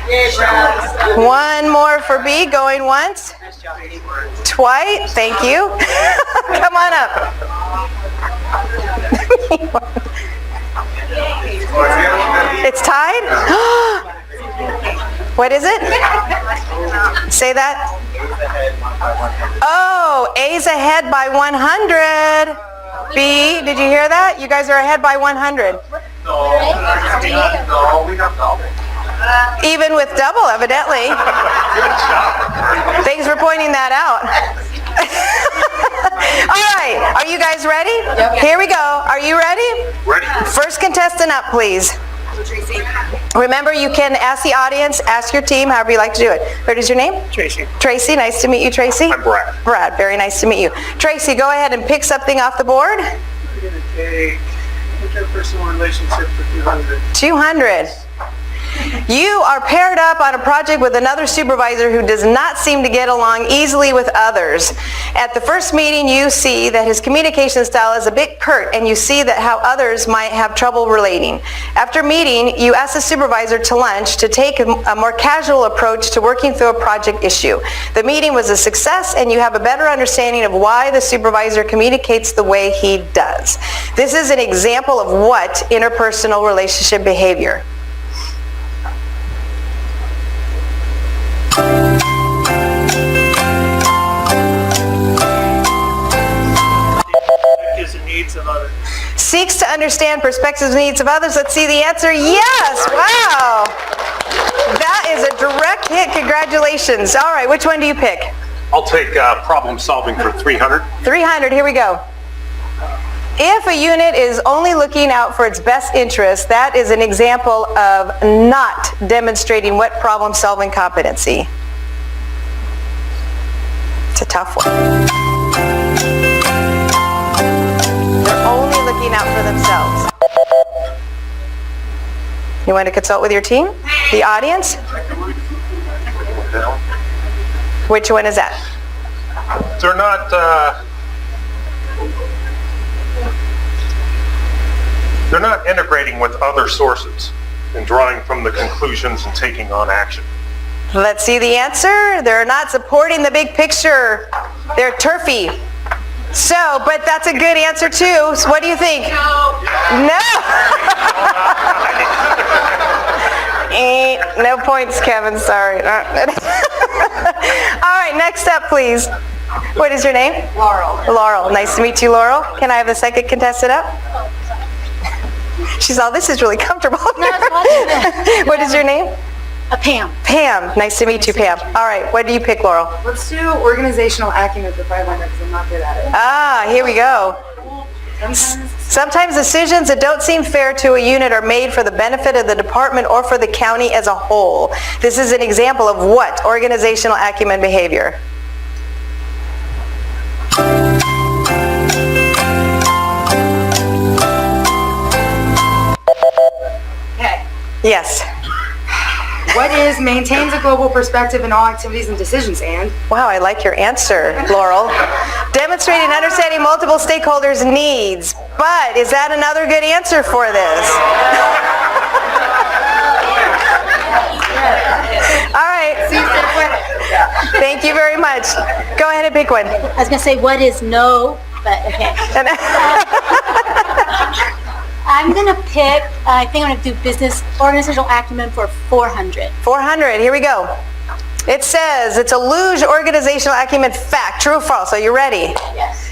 1 more for B. Going once. Twice. Thank you. Come on up. It's tied? What is it? Say that. Oh, A's ahead by 100. B, did you hear that? You guys are ahead by 100. Even with double, evidently. Thanks for pointing that out. All right, are you guys ready? Yep. Here we go. Are you ready? Ready. First contestant up, please. Remember, you can ask the audience, ask your team, however you like to do it. What is your name? Tracy. Tracy, nice to meet you, Tracy. I'm Brad. Brad, very nice to meet you. Tracy, go ahead and pick something off the board. I'm going to take interpersonal relationship for 200. 200. You are paired up on a project with another supervisor who does not seem to get along easily with others. At the first meeting, you see that his communication style is a bit curt, and you see that how others might have trouble relating. After meeting, you ask the supervisor to lunch to take a more casual approach to working through a project issue. The meeting was a success, and you have a better understanding of why the supervisor communicates the way he does. This is an example of what interpersonal relationship behavior. Needs of others. Seeks to understand perspectives and needs of others. Let's see the answer. Yes! Wow! That is a direct hit. Congratulations. All right, which one do you pick? I'll take problem solving for 300. 300. Here we go. If a unit is only looking out for its best interest, that is an example of not demonstrating what problem-solving competency. It's a tough one. They're only looking out for themselves. You want to consult with your team? The audience? Which one is that? They're not integrating with other sources and drawing from the conclusions and taking on action. Let's see the answer. They're not supporting the big picture. They're turfy. So, but that's a good answer too. So what do you think? No. No points, Kevin. Sorry. All right, next up, please. What is your name? Laurel. Laurel. Nice to meet you, Laurel. Can I have the second contestant up? She's all, this is really comfortable. What is your name? Pam. Pam. Nice to meet you, Pam. All right, what do you pick, Laurel? Let's do organizational acumen for 500 because I'm not good at it. Ah, here we go. Sometimes decisions that don't seem fair to a unit are made for the benefit of the department or for the county as a whole. This is an example of what organizational acumen behavior? Okay. Yes. What is maintains a global perspective in all activities and decisions, and? Wow, I like your answer, Laurel. Demonstrating understanding multiple stakeholders' needs. But is that another good answer for this? All right. Thank you very much. Go ahead and pick one. I was going to say, what is no, but okay. I'm going to pick, I think I'm going to do business organizational acumen for 400. 400, here we go. It says, it's a luge organizational acumen fact. True or false? Are you ready? Yes.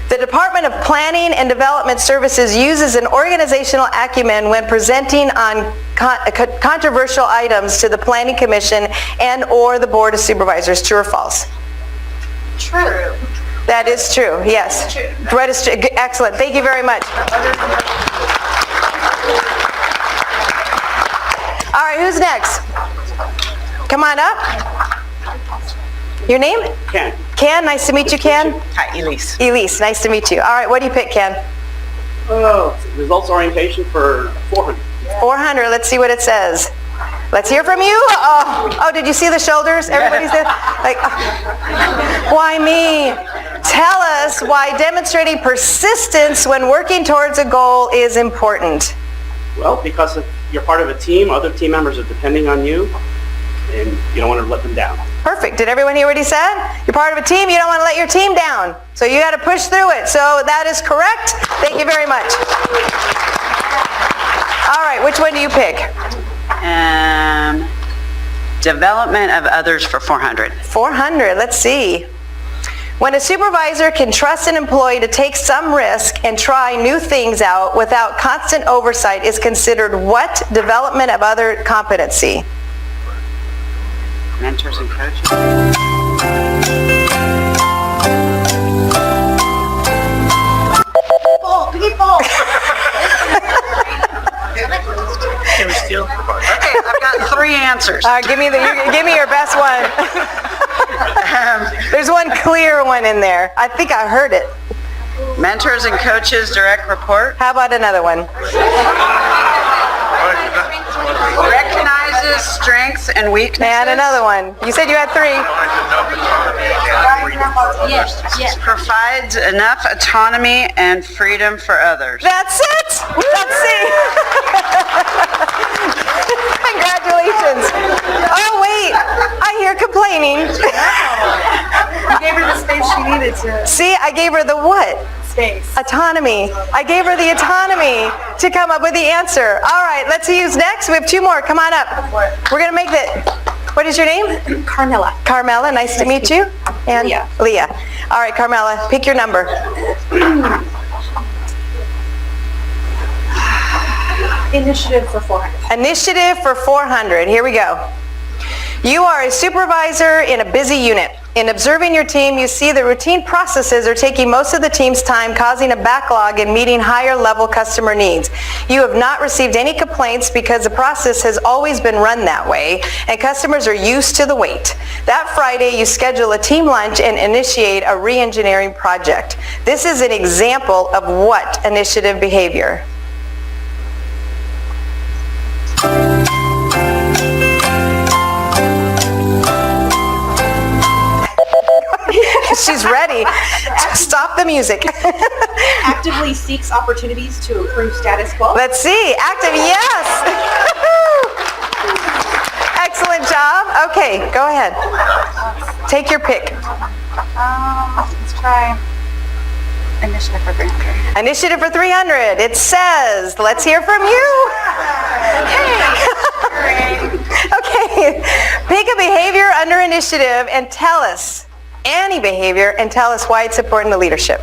The Department of Planning and Development Services uses an organizational acumen when presenting on controversial items to the Planning Commission and/or the Board of Supervisors. True or false? True. That is true, yes. That is true. Excellent. Thank you very much. All right, who's next? Come on up. Your name? Ken. Ken, nice to meet you, Ken. Hi, Elise. Elise, nice to meet you. All right, what do you pick, Ken? Results orientation for 400. 400, let's see what it says. Let's hear from you. Oh, did you see the shoulders? Everybody's there? Like, why me? Tell us why demonstrating persistence when working towards a goal is important. Well, because if you're part of a team, other team members are depending on you, and you don't want to let them down. Perfect. Did everyone hear what he said? You're part of a team, you don't want to let your team down. So you got to push through it. So that is correct. Thank you very much. All right, which one do you pick? Development of others for 400. 400, let's see. When a supervisor can trust an employee to take some risk and try new things out without constant oversight is considered what development of other competency? Mentors and coaches. People. Okay, I've got 3 answers. Give me your best one. There's one clear one in there. I think I heard it. Mentors and coaches direct report. How about another one? Recognizes strengths and weaknesses. And another one. You said you had 3. Yes, yes. Provides enough autonomy and freedom for others. That's it. Let's see. Congratulations. Oh, wait. I hear complaining. You gave her the space she needed to. See, I gave her the what? Space. Autonomy. I gave her the autonomy to come up with the answer. All right, let's see who's next. We have 2 more. Come on up. We're going to make it. What is your name? Carmela. Carmela, nice to meet you. And Leah. All right, Carmela, pick your number. Initiative for 400. Initiative for 400. Here we go. You are a supervisor in a busy unit. In observing your team, you see the routine processes are taking most of the team's time, causing a backlog in meeting higher level customer needs. You have not received any complaints because the process has always been run that way, and customers are used to the wait. That Friday, you schedule a team lunch and initiate a re-engineering project. This is an example of what initiative behavior? She's ready. Stop the music. Actively seeks opportunities to improve status quo. Let's see. Active, yes. Excellent job. Okay, go ahead. Take your pick. Let's try initiative for 300. Initiative for 300. It says, let's hear from you. Okay. Pick a behavior under initiative and tell us, any behavior, and tell us why it's important to leadership.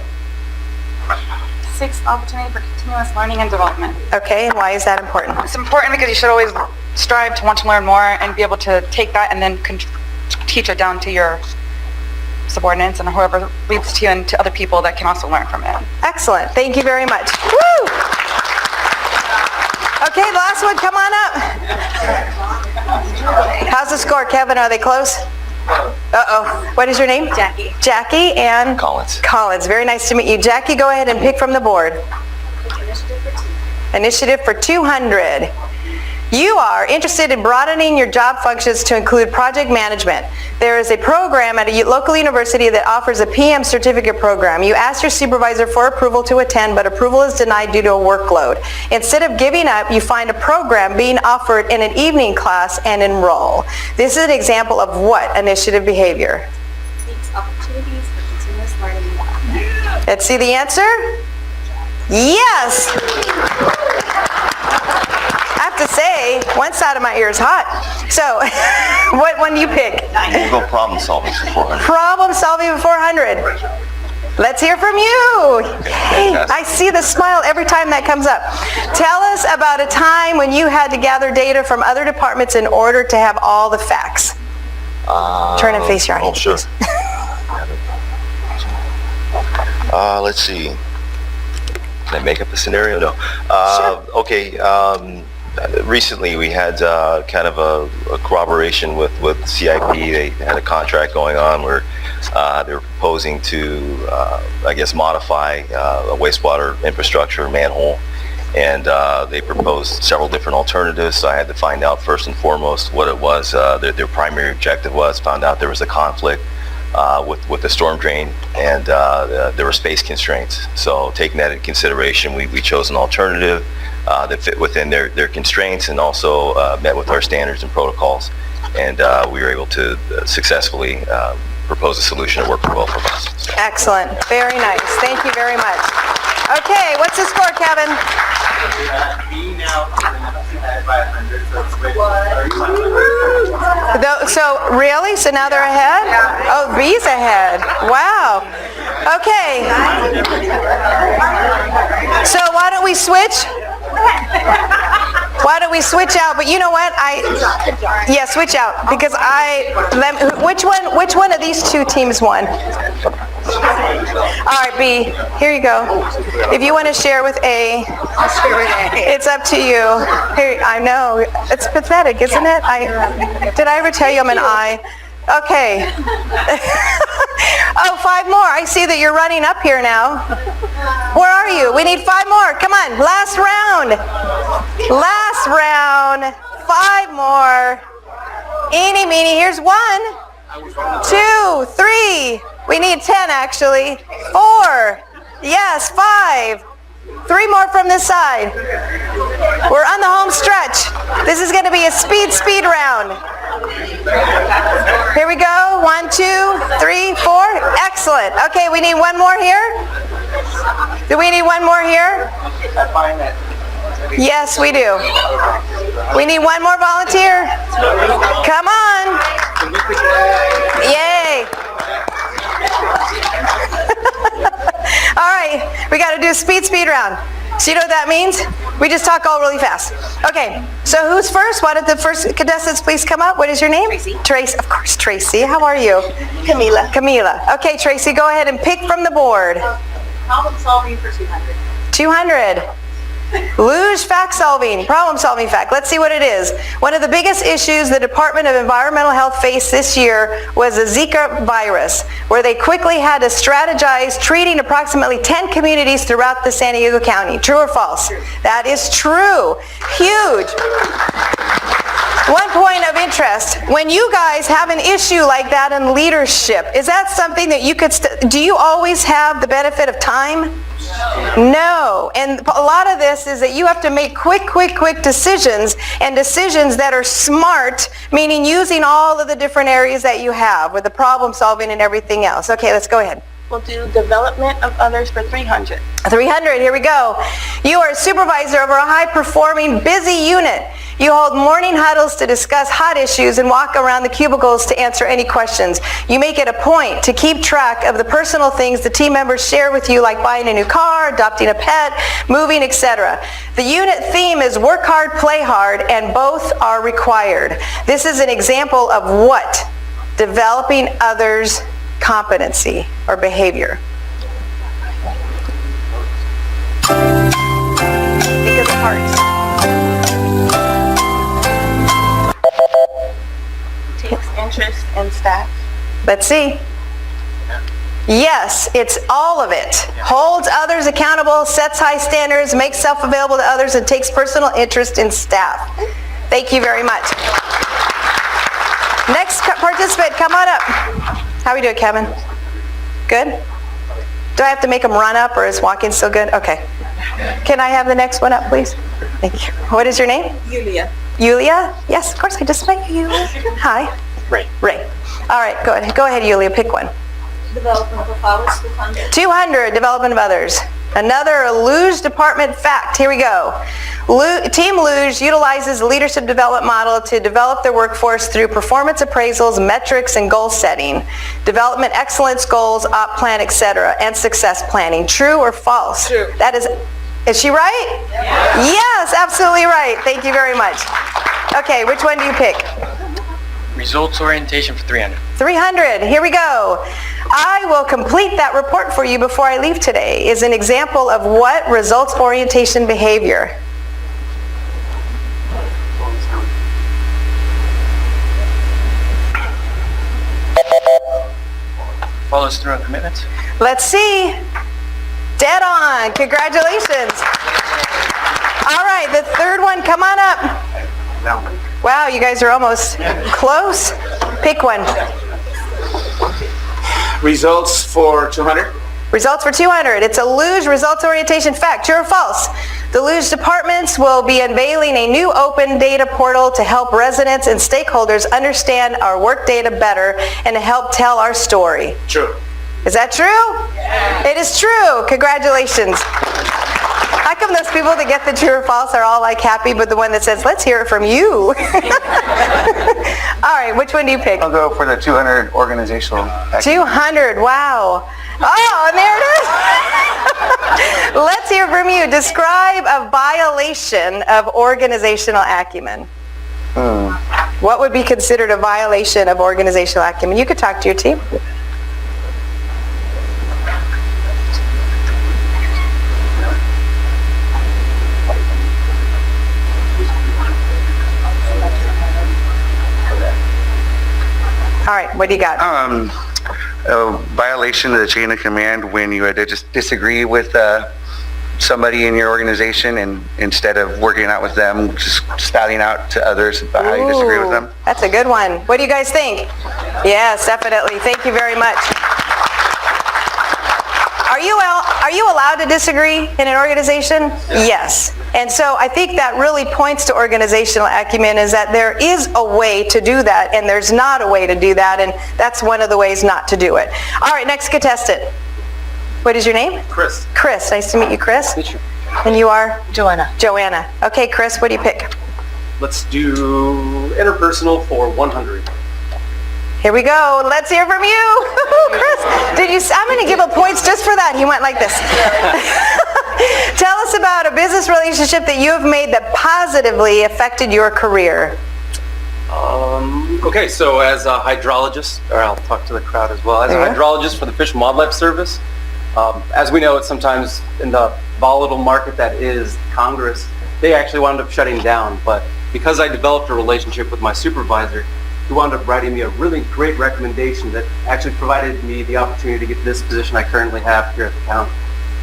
Seeks opportunity for continuous learning and development. Okay, and why is that important? It's important because you should always strive to want to learn more and be able to take that and then teach it down to your subordinates and whoever leads to you and to other people that can also learn from it. Excellent. Thank you very much. Woo! Okay, the last one, come on up. How's the score, Kevin? Are they close? Uh-oh. What is your name? Jackie. Jackie and? Collins. Collins. Very nice to meet you. Jackie, go ahead and pick from the board. Initiative for 200. You are interested in broadening your job functions to include project management. There is a program at a local university that offers a PM certificate program. You ask your supervisor for approval to attend, but approval is denied due to a workload. Instead of giving up, you find a program being offered in an evening class and enroll. This is an example of what initiative behavior? Seeks opportunities for continuous learning and development. Let's see the answer. Yes! I have to say, One side of my ear is hot. So, what one do you pick? We'll go problem solving for 400. Problem solving for 400. Let's hear from you. Yay. I see the smile every time that comes up. Tell us about a time when you had to gather data from other departments in order to have all the facts. Turn and face your audience. Oh, sure. Let's see. Can I make up a scenario? No. Okay. Recently, we had kind of a corroboration with CIP. They had a contract going on where they were proposing to, I guess, modify a wastewater infrastructure manhole. And they proposed several different alternatives. So I had to find out first and foremost what it was. Their primary objective was. Found out there was a conflict with the storm drain, and there were space constraints. So taking that into consideration, we chose an alternative that fit within their constraints and also met with our standards and protocols. And we were able to successfully propose a solution that worked well for us. So. Excellent. Very nice. Thank you very much. Okay, what's the score, Kevin? So really? So now they're ahead? Oh, B's ahead. Wow. Okay. So why don't we switch? Why don't we switch out? But you know what? Yeah, switch out because which one of these two teams won? All right, B, here you go. If you want to share with A, it's up to you. Here, I know, it's pathetic, isn't it? Did I ever tell you I'm an I? Okay. Oh, 5 more. I see that you're running up here now. Where are you? We need 5 more. Come on, last round. Last round. 5 more. Eeny, meeny, here's 1, 2, 3. We need 10 actually. 4. Yes, 5. 3 more from this side. We're on the home stretch. This is going to be a speed round. Here we go. 1, 2, 3, 4. Excellent. Okay, we need 1 more here. Do we need 1 more here? Yes, we do. We need 1 more volunteer. Come on. Yay. All right, we got to do a speed round. So you know what that means? We just talk all really fast. Okay, so who's first? Why don't the first contestants please come up? What is your name? Tracy. Tracy, of course, Tracy. How are you? Camila. Camila. Okay, Tracy, go ahead and pick from the board. Problem solving for 200. 200. Luge fact solving, problem solving fact. Let's see what it is. One of the biggest issues the Department of Environmental Health faced this year was the Zika virus, where they quickly had to strategize treating approximately 10 communities throughout the San Diego County. True or false? That is true. Huge. 1 point of interest. When you guys have an issue like that in leadership, is that something that you could, do you always have the benefit of time? No. And a lot of this is that you have to make quick decisions, and decisions that are smart, meaning using all of the different areas that you have with the problem solving and everything else. Okay, let's go ahead. We'll do development of others for 300. 300, here we go. You are a supervisor over a high-performing, busy unit. You hold morning huddles to discuss hot issues and walk around the cubicles to answer any questions. You make it a point to keep track of the personal things the team members share with you, like buying a new car, adopting a pet, moving, etc. The unit theme is work hard, play hard, and both are required. This is an example of what? Developing others' competency or behavior. Think of the parts. Takes interest in staff. Let's see. Yes, it's all of it. Holds others accountable, sets high standards, makes self available to others, and takes personal interest in staff. Thank you very much. Next participant, come on up. How we doing, Kevin? Good? Do I have to make them run up, or is walking still good? Okay. Can I have the next one up, please? Thank you. What is your name? Yulia. Yulia? Yes, of course, I just met you. Hi. Ray. Ray. All right, go ahead, Yulia, pick one. Development of others 200. 200, development of others. Another Luge Department fact. Here we go. Team Luge utilizes the leadership development model to develop their workforce through performance appraisals, metrics, and goal setting, development excellence goals, op plan, etc., and success planning. True or false? True. That is she right? Yes, absolutely right. Thank you very much. Okay, which one do you pick? Results orientation for 300. 300. Here we go. I will complete that report for you before I leave today. Is an example of what results orientation behavior? Follows through on commitments. Let's see. Dead on. Congratulations. All right, the third one, come on up. Wow, you guys are almost close. Pick one. Results for 200? Results for 200. It's a Luge results orientation fact. True or false? The Luge departments will be unveiling a new open data portal to help residents and stakeholders understand our work data better and to help tell our story. True. Is that true? Yeah. It is true. Congratulations. How come those people that get the true or false are all like happy, but the one that says, let's hear it from you? All right, which one do you pick? I'll go for the 200 organizational. 200, wow. Oh, and there it is. Let's hear from you. Describe a violation of organizational acumen. What would be considered a violation of organizational acumen? You could talk to your team. All right, what do you got? A violation of the chain of command when you just disagree with somebody in your organization, and instead of working out with them, just spouting out to others about how you disagree with them. That's a good one. What do you guys think? Yes, definitely. Thank you very much. Are you allowed to disagree in an organization? Yes. And so I think that really points to organizational acumen, is that there is a way to do that and there's not a way to do that, and that's one of the ways not to do it. All right, next contestant. What is your name? Chris. Chris. Nice to meet you, Chris. And you are? Joanna. Joanna. Okay, Chris, what do you pick? Let's do interpersonal for 100. Here we go. Let's hear from you. Chris, I'm going to give him points just for that. He went like this. Tell us about a business relationship that you have made that positively affected your career. Okay, so as a hydrologist, or I'll talk to the crowd as well, as a hydrologist for the Fish and Wildlife Service, as we know, it's sometimes in the volatile market that is Congress, they actually wound up shutting down, but because I developed a relationship with my supervisor, he wound up writing me a really great recommendation that actually provided me the opportunity to get this position I currently have here at the county.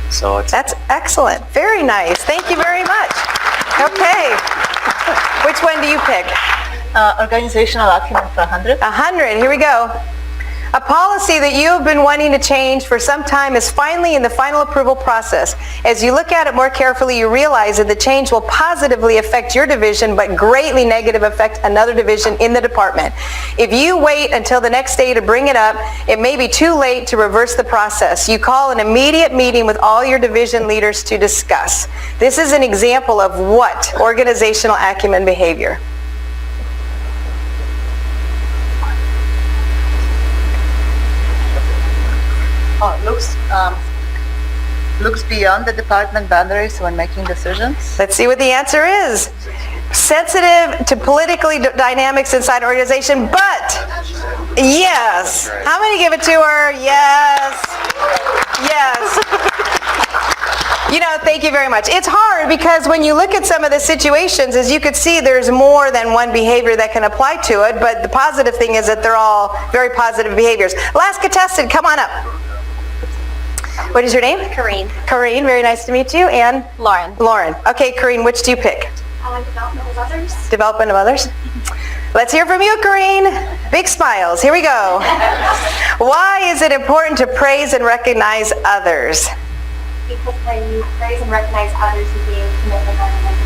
So That's excellent. Very nice. Thank you very much. Okay. Which one do you pick? Organizational acumen for 100. 100. Here we go. A policy that you have been wanting to change for some time is finally in the final approval process. As you look at it more carefully, you realize that the change will positively affect your division, but greatly negatively affect another division in the department. If you wait until the next day to bring it up, it may be too late to reverse the process. You call an immediate meeting with all your division leaders to discuss. This is an example of what organizational acumen behavior? Looks beyond the department boundaries when making decisions. Let's see what the answer is. Sensitive to politically dynamics inside an organization, but yes. How many give it to her? Yes. Yes. You know, thank you very much. It's hard because when you look at some of the situations, as you could see, there's more than one behavior that can apply to it, but the positive thing is that they're all very positive behaviors. Last contestant, come on up. What is your name? Corrine. Corrine, very nice to meet you. And? Lauren. Lauren. Okay, Corrine, which do you pick? Development of others. Development of others? Let's hear from you, Corrine. Big smiles. Here we go. Why is it important to praise and recognize others? Because when you praise and recognize others, you gain commitment and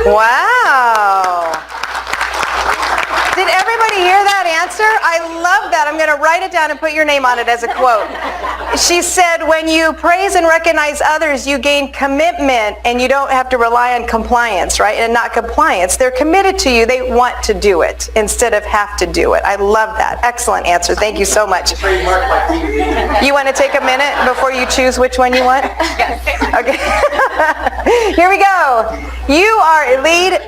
Wow. Did everybody hear that answer? answer? I love that. I'm going to write it down and put your name on it as a quote. She said, when you praise and recognize others, you gain commitment and you don't have to rely on compliance, right? And not compliance. They're committed to you. They want to do it instead of have to do it. I love that. Excellent answer. Thank you so much. You want to take a minute before you choose which one you want? Yes. Okay. Here we go. You are a lead.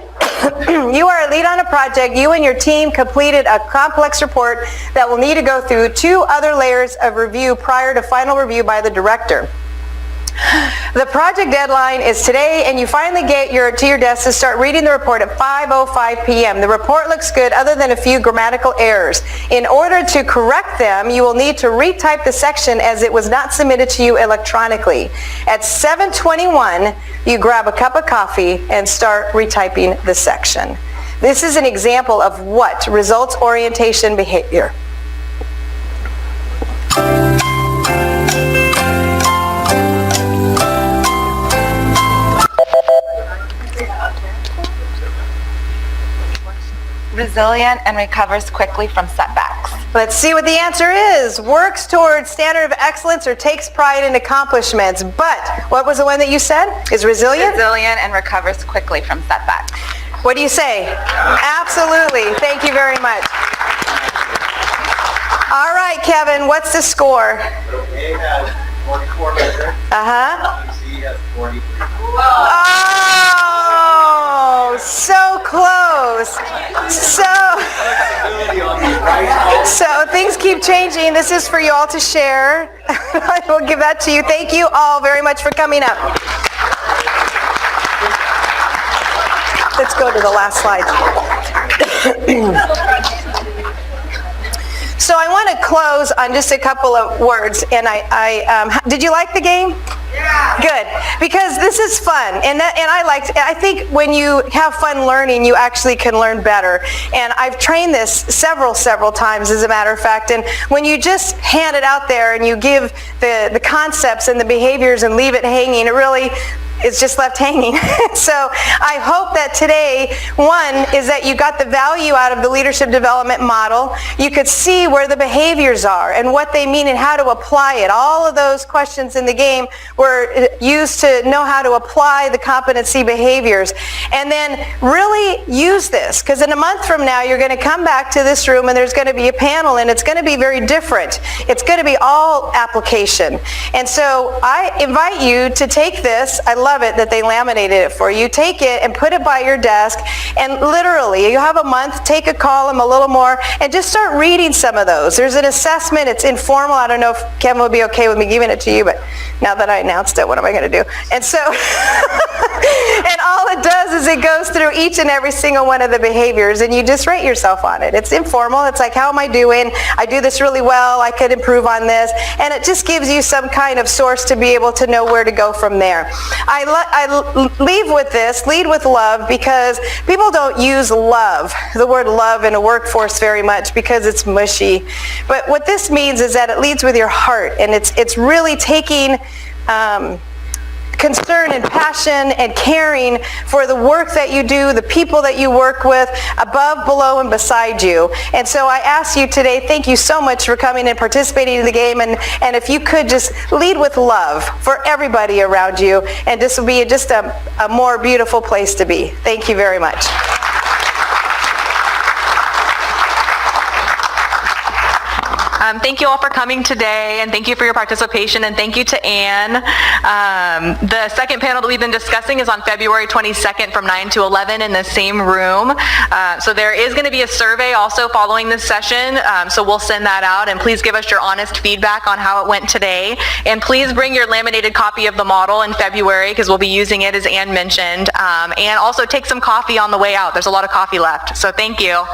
You are a lead on a project. You and your team completed a complex report that will need to go through 2 other layers of review prior to final review by the director. The project deadline is today, and you finally get to your desk to start reading the report at 5:05 p.m. The report looks good other than a few grammatical errors. In order to correct them, you will need to retype the section as it was not submitted to you electronically. At 7:21, you grab a cup of coffee and start retyping the section. This is an example of what? Results orientation behavior. Resilient and recovers quickly from setbacks. Let's see what the answer is. Works towards standard of excellence or takes pride in accomplishments. But what was the one that you said? Is resilient? Resilient and recovers quickly from setbacks. What do you say? Absolutely. Thank you very much. All right, Kevin, what's the score? A has 44 measures. C has 43. Oh, so close. So things keep changing. This is for you all to share. I will give that to you. Thank you all very much for coming up. Let's go to the last slide. So I want to close on just a couple of words. And did you like the game? Yeah. Good, because this is fun, and I think when you have fun learning, you actually can learn better. And I've trained this several times, as a matter of fact. And when you just hand it out there and you give the concepts and the behaviors and leave it hanging, it really is just left hanging. So I hope that today, one, is that you got the value out of the leadership development model. You could see where the behaviors are and what they mean and how to apply it. All of those questions in the game were used to know how to apply the competency behaviors. And then really use this, because in a month from now, you're going to come back to this room and there's going to be a panel, and it's going to be very different. It's going to be all application. And so I invite you to take this. I love it that they laminated it for you. Take it and put it by your desk, and literally, you have a month, take a column, a little more, and just start reading some of those. There's an assessment. It's informal. I don't know if Kevin would be okay with me giving it to you, but now that I announced it, what am I going to do? And so, and all it does is it goes through each and every single one of the behaviors, and you just rate yourself on it. It's informal. It's like, how am I doing? I do this really well. I could improve on this. And it just gives you some kind of source to be able to know where to go from there. I leave with this, lead with love, because people don't use love, the word love, in a workforce very much because it's mushy. But what this means is that it leads with your heart, and it's really taking concern and passion and caring for the work that you do, the people that you work with, above, below, and beside you. And so I ask you today, thank you so much for coming and participating in the game, and if you could just lead with love for everybody around you, and this will be just a more beautiful place to be. Thank you very much. Thank you all for coming today, and thank you for your participation, and thank you to Anne. The second panel that we've been discussing is on February 22nd from 9 to 11 in the same room. So there is going to be a survey also following this session, so we'll send that out, and please give us your honest feedback on how it went today. And please bring your laminated copy of the model in February, because we'll be using it, as Anne mentioned. And also take some coffee on the way out. There's a lot of coffee left, so thank you.